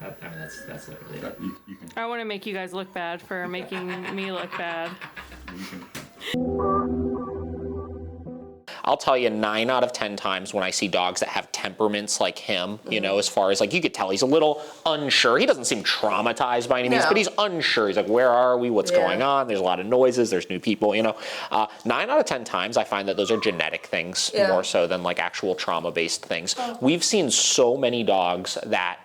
I mean, that's literally it. You can. I want to make you guys look bad for making me look bad. You can. I'll tell you 9 out of 10 times when I see dogs that have temperaments like him, you know, as far as like, you could tell he's a little unsure. He doesn't seem traumatized by any means, but he's unsure. He's like, where are we? What's going on? There's a lot of noises. There's new people, you know. 9 out of 10 times I find that those are genetic things more so than like actual trauma-based things. We've seen so many dogs that,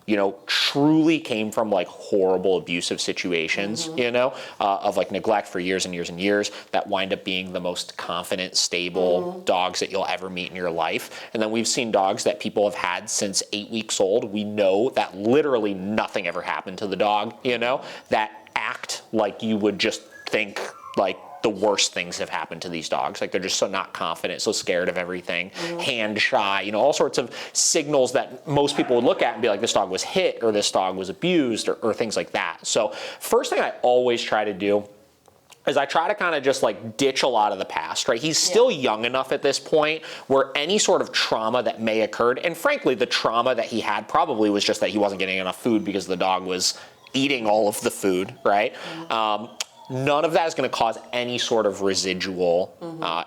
you know, truly came from like horrible abusive situations, you know, of like neglect for years and years and years that wind up being the most confident, stable, dogs that you'll ever meet in your life. And then we've seen dogs that people have had since 8 weeks old. We know that literally nothing ever happened to the dog, you know, that act like you would just think like the worst things have happened to these dogs. Like they're just so not confident, so scared of everything, hand shy, you know, all sorts of signals that most people would look at and be like, this dog was hit or this dog was abused or things like that. So first thing I always try to do is I try to kind of just like ditch a lot of the past, right? He's still young enough at this point where any sort of trauma that may occurred, and frankly, the trauma that he had probably was just that he wasn't getting enough food because the dog was eating all of the food, right? None of that is going to cause any sort of residual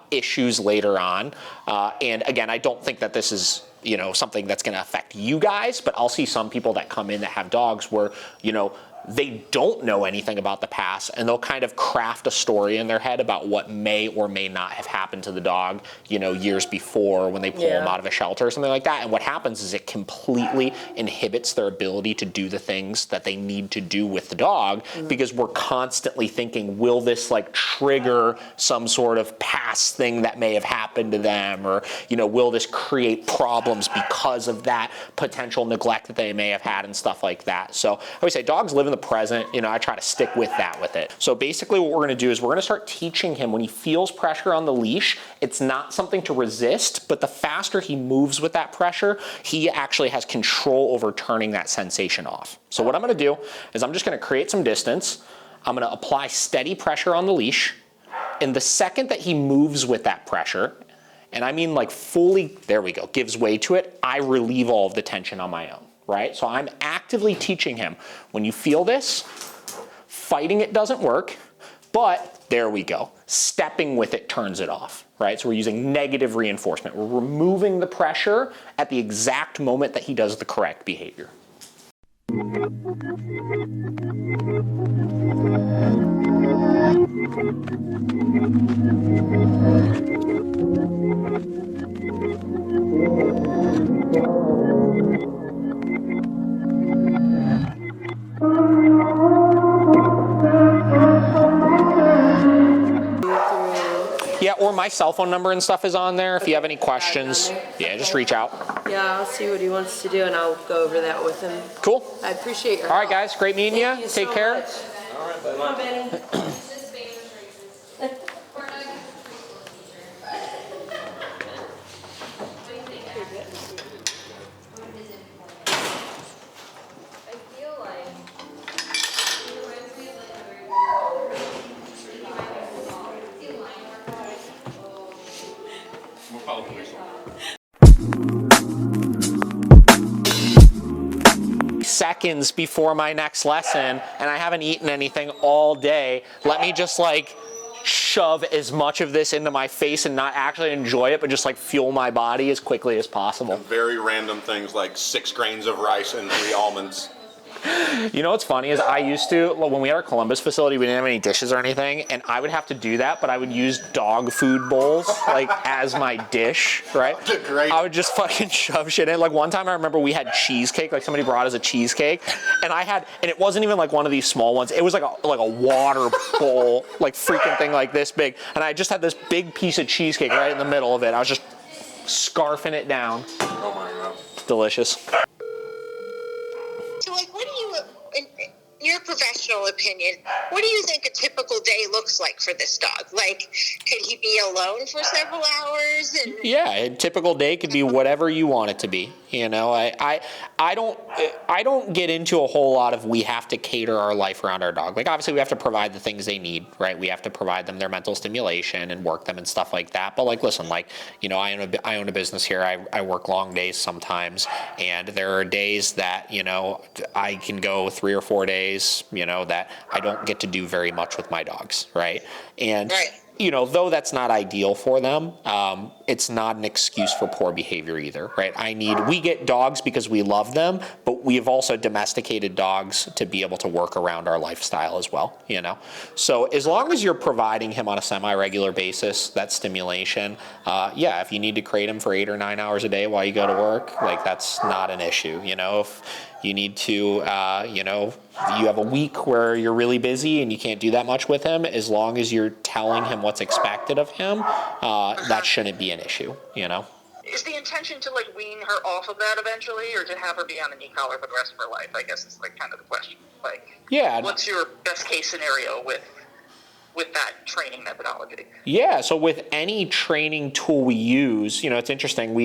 issues later on. And again, I don't think that this is, you know, something that's going to affect you guys, but I'll see some people that come in that have dogs where, you know, they don't know anything about the past and they'll kind of craft a story in their head about what may or may not have happened to the dog, you know, years before when they pull them out of a shelter or something like that. And what happens is it completely inhibits their ability to do the things that they need to do with the dog because we're constantly thinking, will this like trigger some sort of past thing that may have happened to them? Or, you know, will this create problems because of that potential neglect that they may have had and stuff like that? So I would say dogs live in the present, you know, I try to stick with that with it. So basically what we're gonna do is we're gonna start teaching him when he feels pressure on the leash, it's not something to resist, but the faster he moves with that pressure, he actually has control over turning that sensation off. So what I'm gonna do is I'm just gonna create some distance. I'm gonna apply steady pressure on the leash. And the second that he moves with that pressure, and I mean like fully, there we go, gives way to it, I relieve all of the tension on my own. Right? So I'm actively teaching him, when you feel this, fighting it doesn't work, but there we go. Stepping with it turns it off, right? So we're using negative reinforcement. We're removing the pressure at the exact moment that he does the correct behavior. Yeah, or my cell phone number and stuff is on there. If you have any questions, yeah, just reach out. Yeah, I'll see what he wants to do and I'll go over that with him. Cool. I appreciate your All right, help. guys, great meeting you. Thank Take so care. much. All right, buddy. Come on, Benny. We'll probably put this on. Seconds before my next lesson and I haven't eaten anything all day. Let me just like shove as much of this into my face and not actually enjoy it, but just like fuel my body as quickly as possible. Very random things like 6 grains of rice and 3 almonds. You know what's funny is I used to, when we had our Columbus facility, we didn't have any dishes or anything, and I would have to do that, but I would use dog food bowls like as my dish, right? Great. I would just fucking shove shit in. Like one time I remember we had cheesecake, like somebody brought us a cheesecake, and it wasn't even like one of these small ones. It was like a water bowl, like freaking thing like this big, and I just had this big piece of cheesecake right in the middle of it. I was just scarfing it down. Oh my God. It's delicious. So, like, what do you, in your professional opinion, what do you think a typical day looks like for this dog? Like, could he be alone for several hours? And Yeah, a typical day could be whatever you want it to be. You know, I don't I don't get into a whole lot of we have to cater our life around our dog. Like, obviously, we have to provide the things they need, right? We have to provide them their mental stimulation and work them and stuff like that. But, like, listen, like, you know, I own a business here. I work long days sometimes. And there are days that, you know, I can go 3 or 4 days, you know, that I don't get to do very much with my dogs, right? And, you know, though that's not ideal for them, it's not an excuse for poor behavior either, right? We get dogs because we love them, but we have also domesticated dogs to be able to work around our lifestyle as well, you know? So as long as you're providing him on a semi-regular basis, that stimulation, yeah, if you need to crate him for 8 or 9 hours a day while you go to work, like, that's not an issue, you know? If you need to, you know, you have a week where you're really busy and you can't do that much with him, as long as you're telling him what's expected of him, that shouldn't be an issue, you know? Is the intention to, like, wean her off of that eventually, or to have her be on an e-collar for the rest of her life? I guess is, like, kind of the question. Like, yeah, what's your best case scenario with that training methodology? Yeah, so with any training tool we use, you know, it's interesting.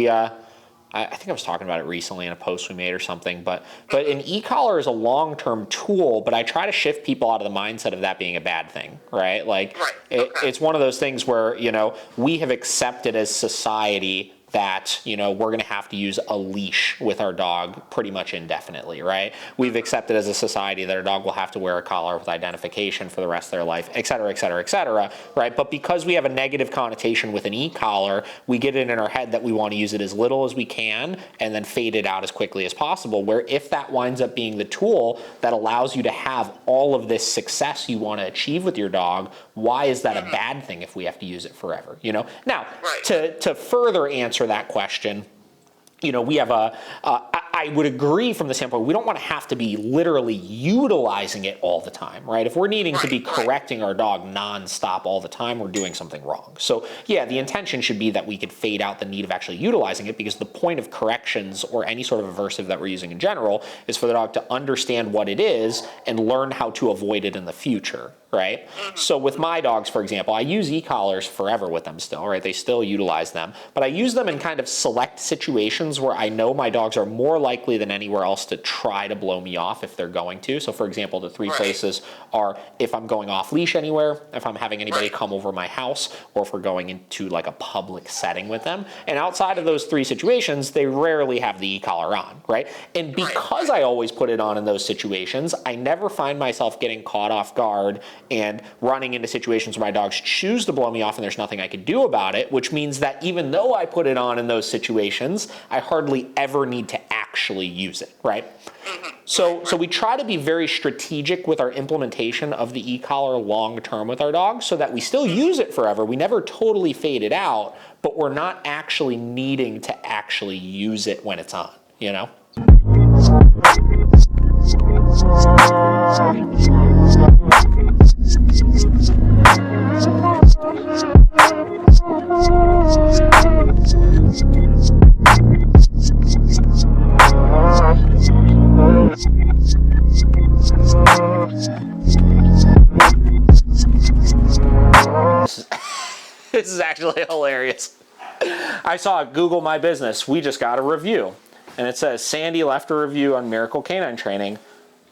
I think I was talking about it recently in a post we made or something, but an e-collar is a long-term tool, but I try to shift people out of the mindset of that being a bad thing, right? Like, it's one of those things where, you know, we have accepted as society that, you know, we're going to have to use a leash with our dog pretty much indefinitely, right? We've accepted as a society that our dog will have to wear a collar with identification for the rest of their life, et cetera, et cetera, et cetera, right? But because we have a negative connotation with an e-collar, we get it in our head that we want to use it as little as we can and then fade it out as quickly as possible, where if that winds up being the tool that allows you to have all of this success you want to achieve with your dog, why is that a bad thing if we have to use it forever, you know? Now, to further answer that question, you know, we have I would agree from the standpoint, we don't want to have to be literally utilizing it all the time, right? If we're needing to be correcting our dog nonstop all the time, we're doing something wrong. So yeah, the intention should be that we could fade out the need of actually utilizing it, because the point of corrections or any sort of aversive that we're using in general is for the dog to understand what it is and learn how to avoid it in the future, right? So with my dogs, for example, I use e-collars forever with them still, right? They still utilize them, but I use them in kind of select situations where I know my dogs are more likely than anywhere else to try to blow me off if they're going to. So for example, the 3 places are if I'm going off leash anywhere, if I'm having anybody come over my house, or if we're going into like a public setting with them. And outside of those 3 situations, they rarely have the e-collar on, right? And because I always put it on in those situations, I never find myself getting caught off guard and running into situations where my dogs choose to blow me off and there's nothing I can do about it, which means that even though I put it on in those situations, I hardly ever need to actually use it, right? So we try to be very strategic with our implementation of the e-collar long term with our dogs so that we still use it forever. We never totally fade it out, but we're not actually needing to actually use it when it's on, you know? This is actually hilarious. I saw Google My Business. We just got a review. And it says, Sandy left a review on Miracle Canine Training.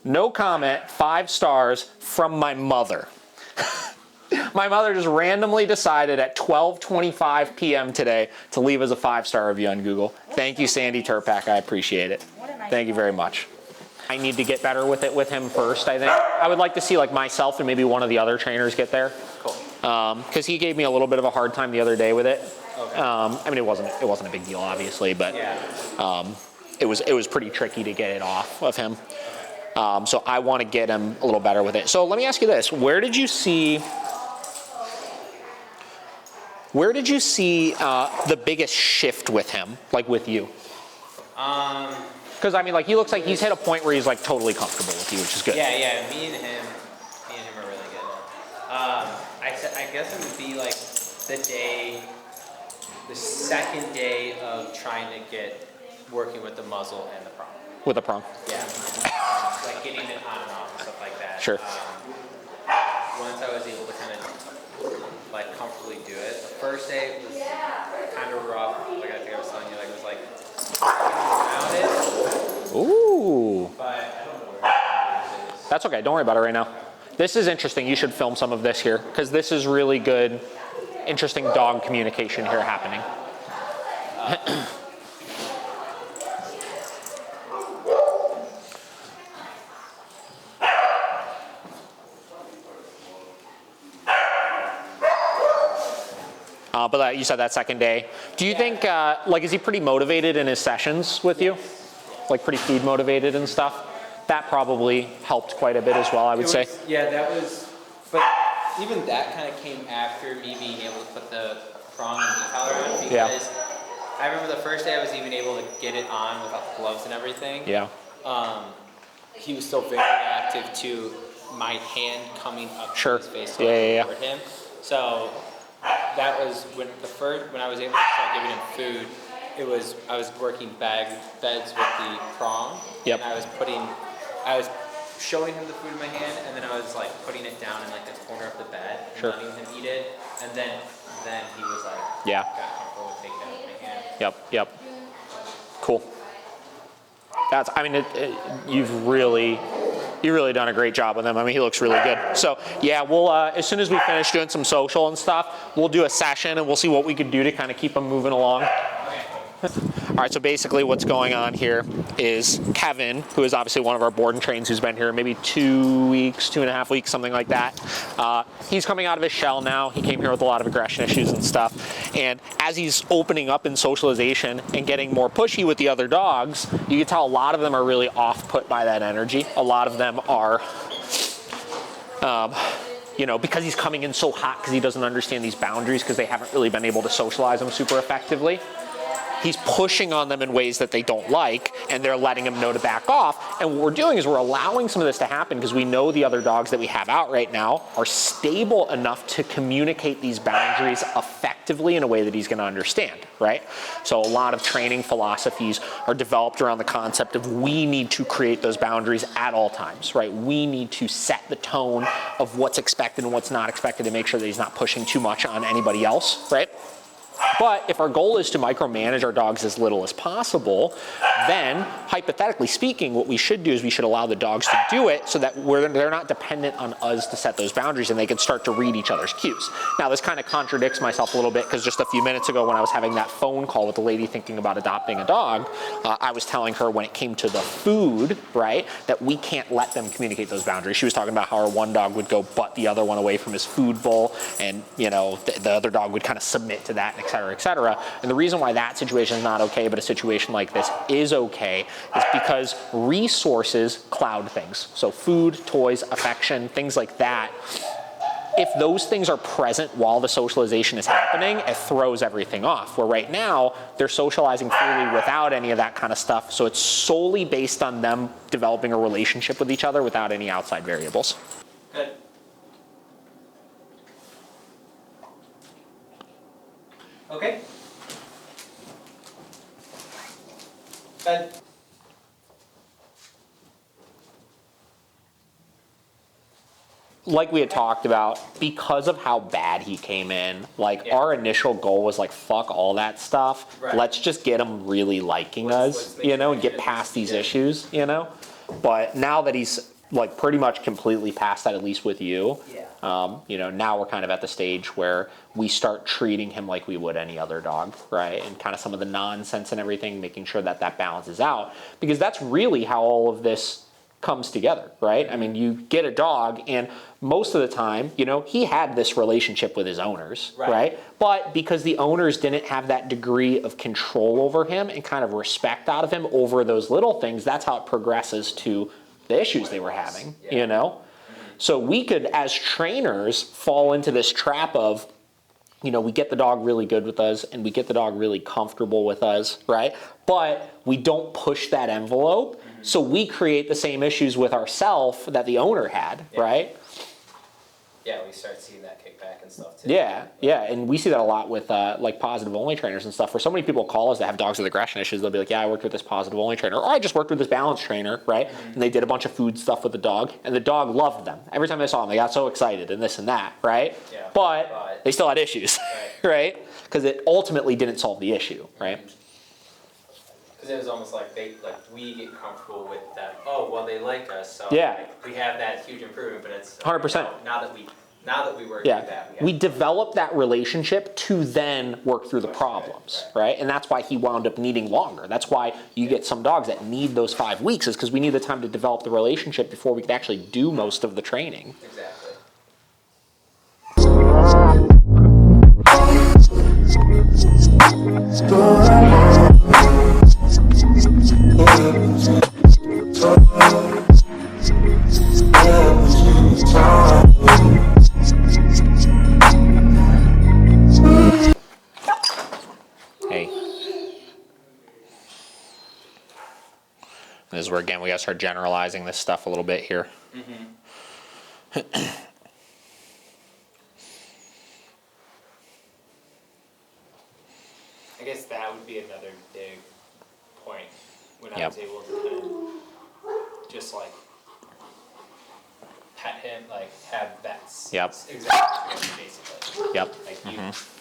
No comment, 5 stars from my mother. My mother just randomly decided at 12:25 p.m. today to leave us a 5-star review on Google. Thank you, Sandy Turpak. I appreciate it. Thank you very much. I need to get better with it with him first, I think. I would like to see like myself and maybe one of the other trainers get there. Cool. Because he gave me a little bit of a hard time the other day with it. Okay. I mean, it wasn't a big deal, obviously, but it was pretty tricky to get it off of him. So I want to get him a little better with it. So let me ask you this: where did you see the biggest shift with him, like with you? Because I mean, like, he looks like he's hit a point where he's like totally comfortable with you, which is good. Yeah. Me and him are really good. I guess it would be like the second day of trying to get working with the muzzle and the prong. With the prong. Yeah. Like getting it on and off and stuff like that. Sure. Once I was able to kind of like comfortably do it, the first day was kind of rough. Like I think I was telling you, like it was like around it. Ooh. But I don't know where it is. That's okay. Don't worry about it right now. This is interesting. You should film some of this here because this is really good, interesting dog communication here happening. But you said that second day. Do you think, like, is he pretty motivated in his sessions with you? Like pretty food motivated and stuff? That probably helped quite a bit as well, I would say. Yeah, that was, but even that kind of came after me being able to put the prong and knee collar on because Yeah. I remember the first day I was even able to get it on without the gloves and everything. Yeah. He was still very active to my hand coming up Sure. to his face Yeah. toward him. So that was when I was able to start giving him food. I was working beds with the prong. Yep. And I was showing him the food in my hand, and then I was like putting it down in like the corner of the bed, and Sure. letting him eat it, and then he was like, Yeah. got comfortable with taking it out of my hand. Yep. Cool. You've really done a great job with him. I mean, he looks really good. So yeah, we'll, as soon as we finish doing some social and stuff, we'll do a session and we'll see what we can do to kind of keep him moving along. All right, so basically what's going on here is Kevin, who is obviously one of our board and trains who's been here maybe 2 weeks, 2.5 weeks, something like that. He's coming out of his shell now. He came here with a lot of aggression issues and stuff. And as he's opening up in socialization and getting more pushy with the other dogs, you can tell a lot of them are really off-put by that energy. A lot of them are, because he's coming in so hot because he doesn't understand these boundaries because they haven't really been able to socialize them super effectively. He's pushing on them in ways that they don't like, and they're letting him know to back off. And what we're doing is we're allowing some of this to happen because we know the other dogs that we have out right now are stable enough to communicate these boundaries effectively in a way that he's going to understand, right? So a lot of training philosophies are developed around the concept of we need to create those boundaries at all times, right? We need to set the tone of what's expected and what's not expected to make sure that he's not pushing too much on anybody else, right? But if our goal is to micromanage our dogs as little as possible, then hypothetically speaking, what we should do is we should allow the dogs to do it so that they're not dependent on us to set those boundaries and they can start to read each other's cues. Now, this kind of contradicts myself a little bit because just a few minutes ago when I was having that phone call with the lady thinking about adopting a dog, I was telling her when it came to the food, right, that we can't let them communicate those boundaries. She was talking about how our one dog would go butt the other one away from his food bowl and, the other dog would kind of submit to that, et cetera, et cetera. And the reason why that situation is not okay, but a situation like this is okay, is because resources cloud things. So food, toys, affection, things like that. If those things are present while the socialization is happening, it throws everything off. Where right now, they're socializing freely without any of that kind of stuff. So it's solely based on them developing a relationship with each other without any outside variables. Good. Okay. Good. Like we had talked about, because of how bad he came in, our initial goal was fuck all that stuff. Right. Let's just get him really liking Let's us, make sure and get he past these gets- issues, But now that he's pretty much completely past that, at least with you, now we're kind of at the stage where we start treating him like we would any other dog, right? And kind of some of the nonsense and everything, making sure that that balances out, because that's really how all of this comes together, right? I mean, you get a dog, and most of the time, he had this relationship with his owners, right? But because the owners didn't have that degree of control over him and kind of respect out of him over those little things, that's how it progresses to the issues they were having, So we could, as trainers, fall into this trap of, we get the dog really good with us and we get the dog really comfortable with us, right? But we don't push that envelope. So we create the same issues with ourselves that the owner had, right? Yeah, we start seeing that kickback and stuff too. Yeah, and we see that a lot with positive only trainers and stuff. For so many people call us that have dogs with aggression issues, they'll be like, yeah, I worked with this positive only trainer, or I just worked with this balance trainer, right? And they did a bunch of food stuff with the dog, and the dog loved them. Every time they saw them, they got so excited and this and that, right? Yeah. But they still had issues, right? Because it ultimately didn't solve the issue, right? Because it was almost like we get comfortable with them. Oh, well, they like us, so Yeah. we have that huge improvement. But it's 100%. Now that we work Yeah, through that, we develop that relationship to then work through the problems, right? And that's why he wound up needing longer. That's why you get some dogs that need those 5 weeks, is because we need the time to develop the relationship before we can actually do most of the training. Exactly. Hey. This is where, again, we gotta start generalizing this stuff a little bit here. I guess that would be another big point when I Yep. was able to kind of just like pet him, like have vets. Yep. Exactly. Basically. Yep. Like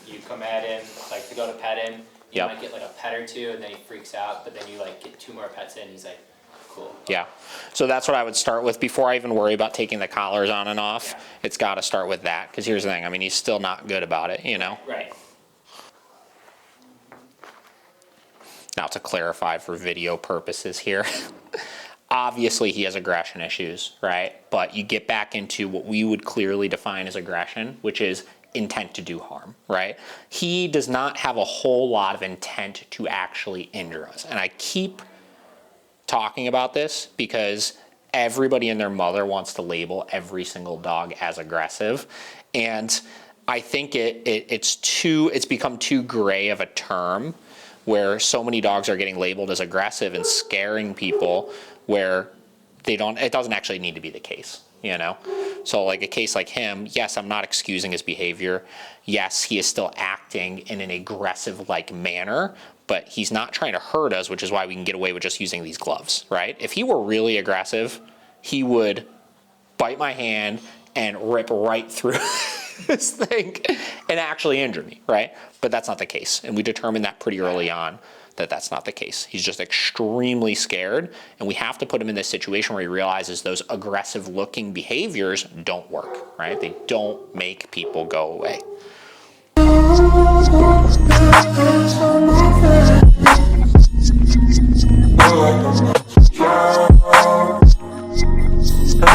you come at him, like to go to pet him, you Yep. might get like a pet or two, and then he freaks out. But then you like get 2 more pets in, he's like, cool. Yeah. So that's what I would start with before I even worry about taking the collars on and off. Yeah. It's got to start with that, because here's the thing. I mean, he's still not good about it, you know? Right. Now, to clarify for video purposes here, obviously he has aggression issues, right? But you get back into what we would clearly define as aggression, which is intent to do harm, right? He does not have a whole lot of intent to actually injure us. And I keep talking about this because everybody and their mother wants to label every single dog as aggressive. And I think it's become too gray of a term, where so many dogs are getting labeled as aggressive and scaring people, where it doesn't actually need to be the case, you know? So like a case like him, yes, I'm not excusing his behavior. Yes, he is still acting in an aggressive-like manner, but he's not trying to hurt us, which is why we can get away with just using these gloves, right? If he were really aggressive, he would bite my hand and rip right through this thing and actually injure me, right? But that's not the case. And we determined that pretty early on, that that's not the case. He's just extremely scared, and we have to put him in this situation where he realizes those aggressive looking behaviors don't work, right? They don't make people go away.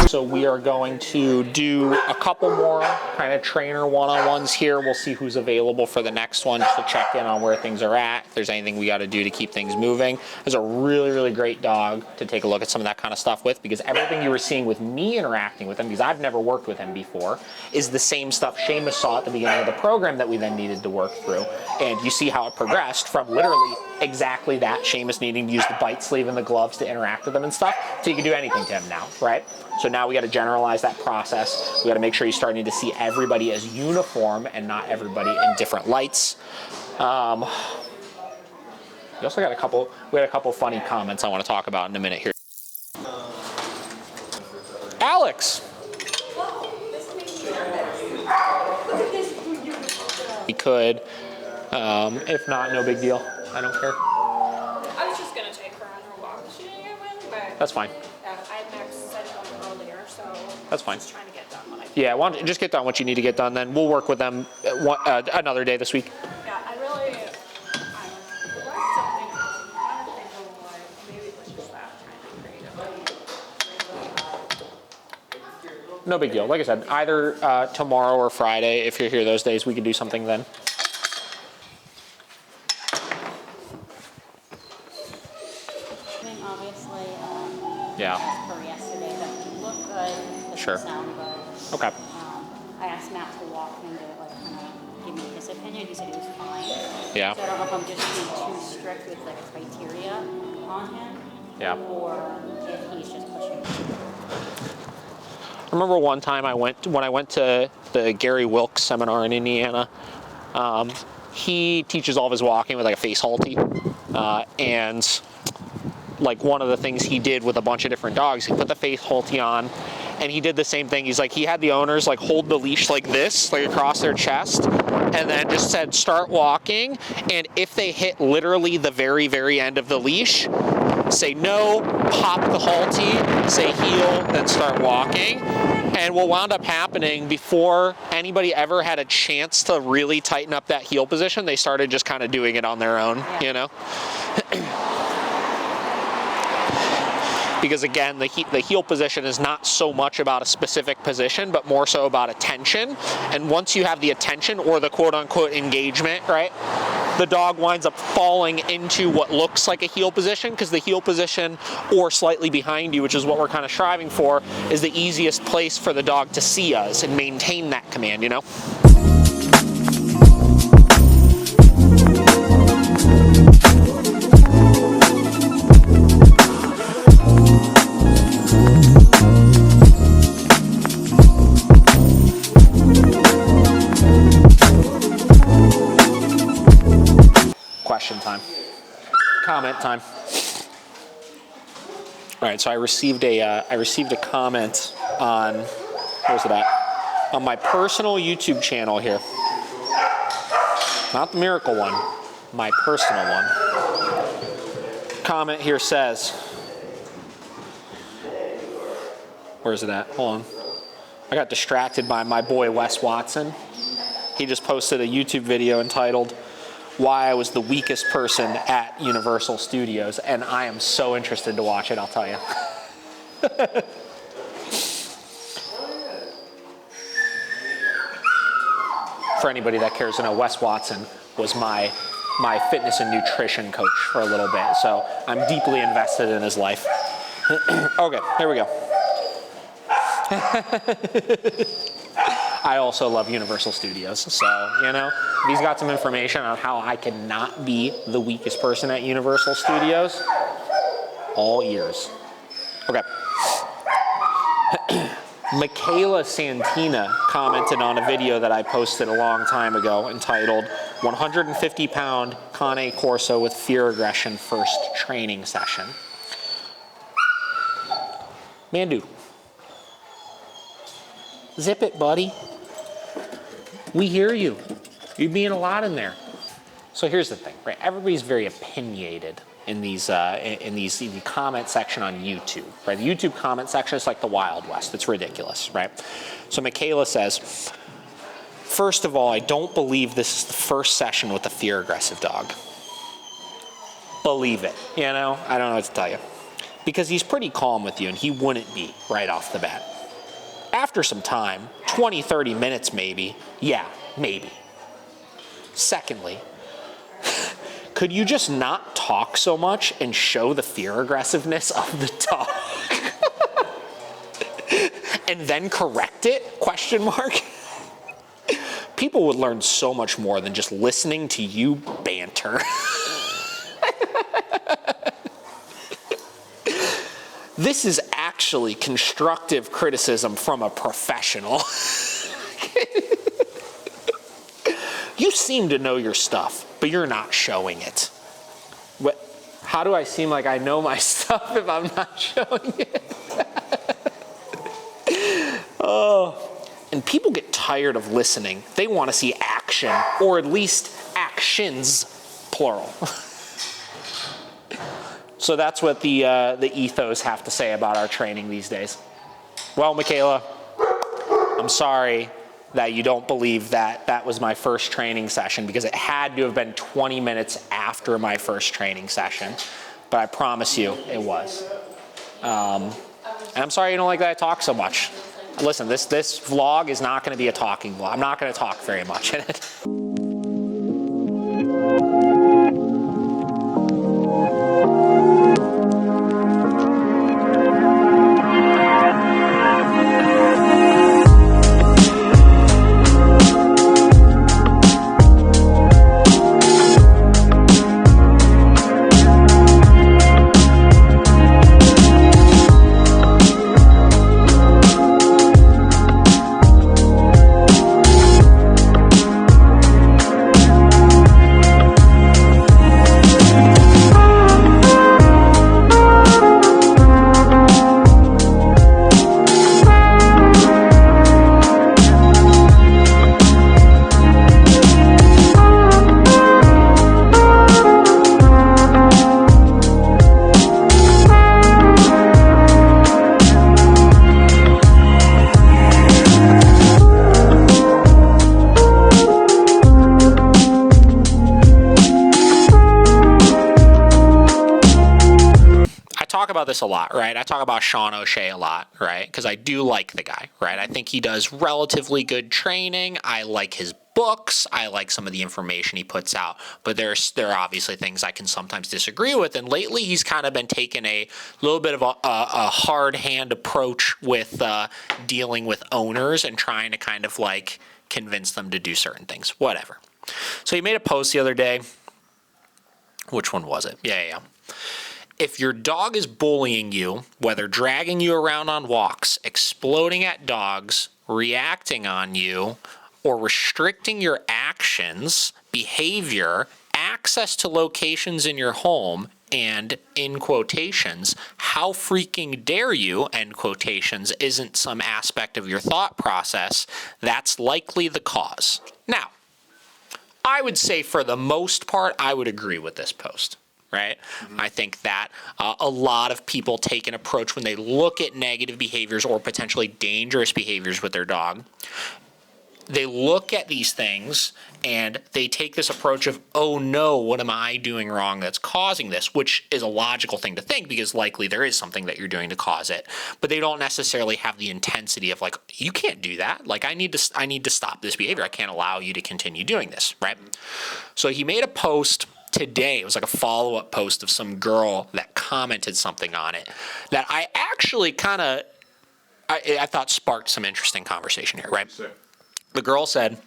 So we are going to do a couple more kind of trainer one-on-ones here. We'll see who's available for the next one, just to check in on where things are at, if there's anything we got to do to keep things moving. There's a really, really great dog to take a look at some of that kind of stuff with, because everything you were seeing with me interacting with him, because I've never worked with him before, is the same stuff Seamus saw at the beginning of the program that we then needed to work through. And you see how it progressed from literally exactly that, Seamus needing to use the bite sleeve and the gloves to interact with them and stuff, so you can do anything to him now, right? So now we got to generalize that process. We got to make sure you're starting to see everybody as uniform and not everybody in different lights. We also got a couple funny comments I want to talk about in a minute here. Alex! We could. If not, no big deal. I don't care. I was just gonna take her on her walk. She didn't get one, but That's fine. I had Max said one earlier, so That's fine. just trying to get done what I can. Yeah, just get done what you need to get done, then we'll work with them another day this week. Yeah, I don't know. There was something else. I'm trying to think of what. Maybe it was just that trying to be creative. No big deal. Like I said, either tomorrow or Friday, if you're here those days, we can do something then. Obviously, Yeah. as per yesterday, that looked good, Sure. doesn't sound good. Okay. I asked Matt to walk him to kind of give me his opinion. He said he was fine. Yeah. So I don't know if I'm just being too strict with criteria on him. Yeah. Or if he's just pushing. I remember one time when I went to the Gary Wilkes seminar in Indiana. He teaches all of his walking with a face halty, and one of the things he did with a bunch of different dogs, he put the face halty on, and he did the same thing. He's like, he had the owners like hold the leash like this, like across their chest, and then just said, start walking. And if they hit literally the very, very end of the leash, say no, pop the halty, say heel, then start walking. And what wound up happening, before anybody ever had a chance to really tighten up that heel position, they started just kind of doing it on their own, you know? Because again, the heel position is not so much about a specific position, but more so about attention. And once you have the attention, or the quote-unquote engagement, right, the dog winds up falling into what looks like a heel position, because the heel position, or slightly behind you, which is what we're kind of striving for, is the easiest place for the dog to see us and maintain that command, you know? Question time. Comment time. All right, so I received a comment on, where's it at? On my personal YouTube channel here. Not the miracle one, my personal one. Comment here says, where's it at? Hold on. I got distracted by my boy Wes Watson. He just posted a YouTube video entitled, Why I Was the Weakest Person at Universal Studios, and I am so interested to watch it, I'll tell you. For anybody that cares to know, Wes Watson was my fitness and nutrition coach for a little bit, so I'm deeply invested in his life. Okay, here we go. I also love Universal Studios, so, you know, if he's got some information on how I cannot be the weakest person at Universal Studios, all ears. Okay. Michaela Santina commented on a video that I posted a long time ago entitled 150-pound Cane Corso with Fear Aggression First Training Session. Man, dude. Zip it, buddy. We hear you. You're being a lot in there. So here's the thing, right? Everybody's very opinionated in the comment section on YouTube, right? The YouTube comment section is like the Wild West. It's ridiculous, right? So Michaela says, first of all, I don't believe this is the first session with a fear-aggressive dog. Believe it, you know? I don't know what to tell you. Because he's pretty calm with you, and he wouldn't be right off the bat. After some time, 20, 30 minutes maybe, yeah, maybe. Secondly, could you just not talk so much and show the fear aggressiveness of the dog? And then correct it? Question mark. People would learn so much more than just listening to you banter. This is actually constructive criticism from a professional. You seem to know your stuff, but you're not showing it. What? How do I seem like I know my stuff if I'm not showing it? Oh, and people get tired of listening. They want to see action, or at least actions, plural. So that's what the ethos have to say about our training these days. Well, Michaela, I'm sorry that you don't believe that that was my first training session, because it had to have been 20 minutes after my first training session. But I promise you, it was. And I'm sorry you don't like that I talk so much. Listen, this vlog is not going to be a talking vlog. I'm not going to talk very much in it. about this a lot, right? I talk about Sean O'Shea a lot, right? Because I do like the guy, right? I think he does relatively good training. I like his books. I like some of the information he puts out. But there are obviously things I can sometimes disagree with. And lately, he's kind of been taking a little bit of a hard hand approach with dealing with owners and trying to kind of like convince them to do certain things. Whatever. So he made a post the other day. Which one was it? Yeah. If your dog is bullying you, whether dragging you around on walks, exploding at dogs, reacting on you, or restricting your actions, behavior, access to locations in your home, and, in quotations, how freaking dare you, end quotations, isn't some aspect of your thought process, that's likely the cause. Now, I would say for the most part, I would agree with this post. Right? I think that a lot of people take an approach when they look at negative behaviors or potentially dangerous behaviors with their dog. They look at these things and they take this approach of, oh no, what am I doing wrong that's causing this? Which is a logical thing to think because likely there is something that you're doing to cause it. But they don't necessarily have the intensity of like, you can't do that. Like I need to stop this behavior. I can't allow you to continue doing this, right? So he made a post today. It was like a follow-up post of some girl that commented something on it that I actually kind of, I thought sparked some interesting conversation here, right? The girl said,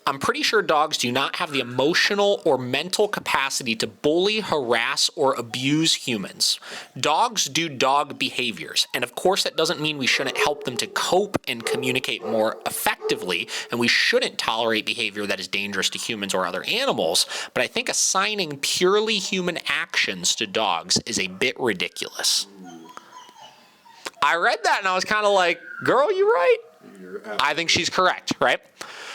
I'm pretty sure dogs do not have the emotional or mental capacity to bully, harass, or abuse humans. Dogs do dog behaviors, and of course that doesn't mean we shouldn't help them to cope and communicate more effectively, and we shouldn't tolerate behavior that is dangerous to humans or other animals, but I think assigning purely human actions to dogs is a bit ridiculous. I read that and I was kind of like, girl, you right? I think she's correct, right?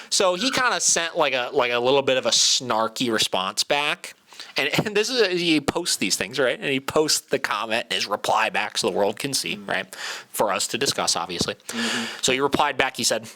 So he kind of sent like a little bit of a snarky response back. And this is, he posts these things, right? And he posts the comment and his reply back so the world can see, right? For us to discuss, obviously. So he replied back, he said,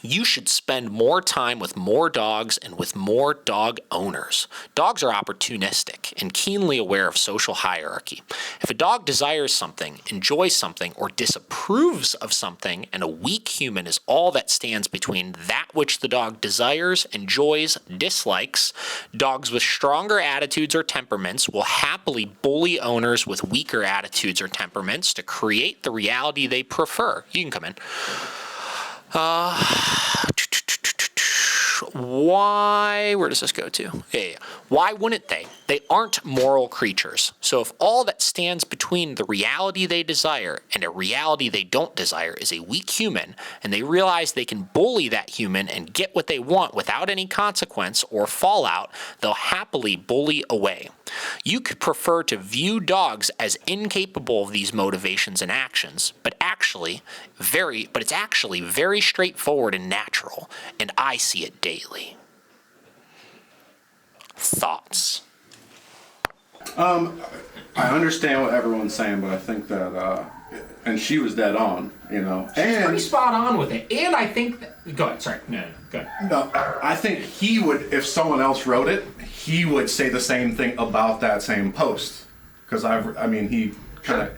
you should spend more time with more dogs and with more dog owners. Dogs are opportunistic and keenly aware of social hierarchy. If a dog desires something, enjoys something, or disapproves of something, and a weak human is all that stands between that which the dog desires, enjoys, dislikes, dogs with stronger attitudes or temperaments will happily bully owners with weaker attitudes or temperaments to create the reality they prefer. You can come in. Why? Where does this go to? Yeah. Why wouldn't they? They aren't moral creatures. So if all that stands between the reality they desire and a reality they don't desire is a weak human, and they realize they can bully that human and get what they want without any consequence or fallout, they'll happily bully away. You could prefer to view dogs as incapable of these motivations and actions, but it's actually very straightforward and natural, and I see it daily. Thoughts? I understand what everyone's saying, but I think that, and she was dead on, you know. She's pretty spot on with it, and I think that, go ahead, sorry, no, go ahead. No, I think he would, if someone else wrote it, he would say the same thing about that same post, because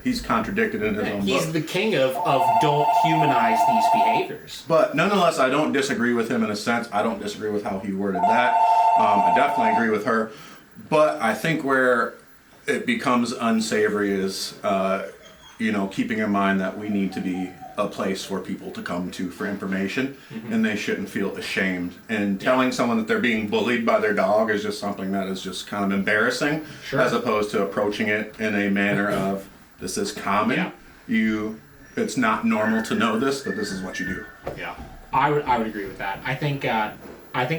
he's contradicted in his own book. He's the king of don't humanize these behaviors. But nonetheless, I don't disagree with him in a sense. I don't disagree with how he worded that. I definitely agree with her. But I think where it becomes unsavory is, keeping in mind that we need to be a place for people to come to for information, and they shouldn't feel ashamed. And telling someone that they're being bullied by their dog is just something that is just kind of embarrassing, as opposed to approaching it in a manner of, this is common. Yeah. It's not normal to know this, but this is what you do. Yeah, I would agree with that. I think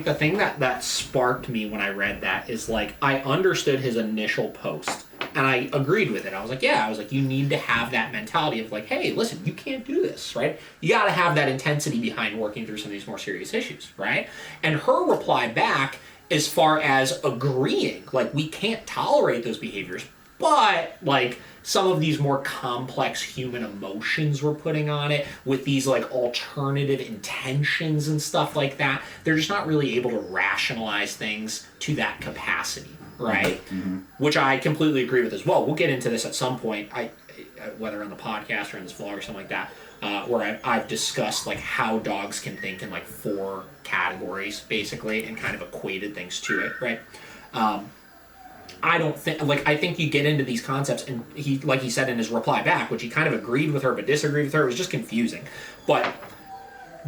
the thing that sparked me when I read that is like I understood his initial post and I agreed with it. I was like, you need to have that mentality of like, hey, listen, you can't do this, right? You got to have that intensity behind working through some of these more serious issues, right? And her reply back, as far as agreeing, like we can't tolerate those behaviors, but like some of these more complex human emotions we're putting on it with these like alternative intentions and stuff like that, they're just not really able to rationalize things to that capacity, right? Which I completely agree with as well. We'll get into this at some point. whether on the podcast or in this vlog or something like that, where I've discussed like how dogs can think in like 4 categories basically, and kind of equated things to it, right? I don't think, like, I think you get into these concepts, and he, like he said in his reply back, which he kind of agreed with her but disagreed with her, it was just confusing. But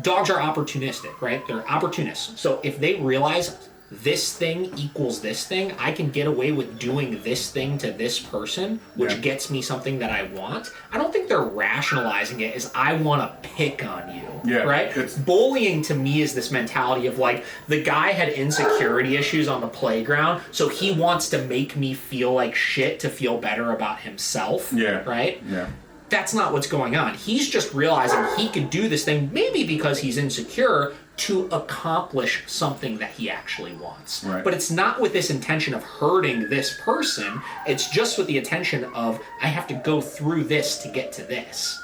dogs are opportunistic, right? They're opportunists. So if they realize this thing equals this thing, I can get away with doing this thing to this person, which gets me something that I want. I don't think they're rationalizing it as I want to pick on you, right? Bullying to me is this mentality of like, the guy had insecurity issues on the playground, so he wants to make me feel like shit to feel better about himself, right? That's not what's going on. He's just realizing he could do this thing, maybe because he's insecure, to accomplish something that he actually wants. But it's not with this intention of hurting this person. It's just with the intention of, I have to go through this to get to this.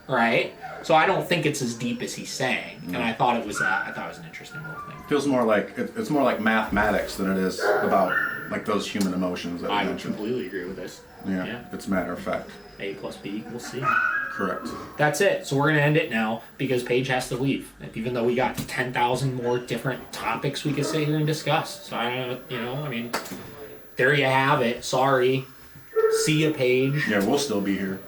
Right? So I don't think it's as deep as he's saying. And I thought it was an interesting little thing. Feels more like it's more like mathematics than it is about like those human emotions that I we mentioned. completely agree with this. It's matter of fact. A plus B equals C. Correct. That's it. So we're going to end it now because Paige has to leave. Even though we got 10,000 more different topics we could sit here and discuss. So I don't know, I mean, there you have it. Sorry. See ya, Paige. Yeah, we'll still be here.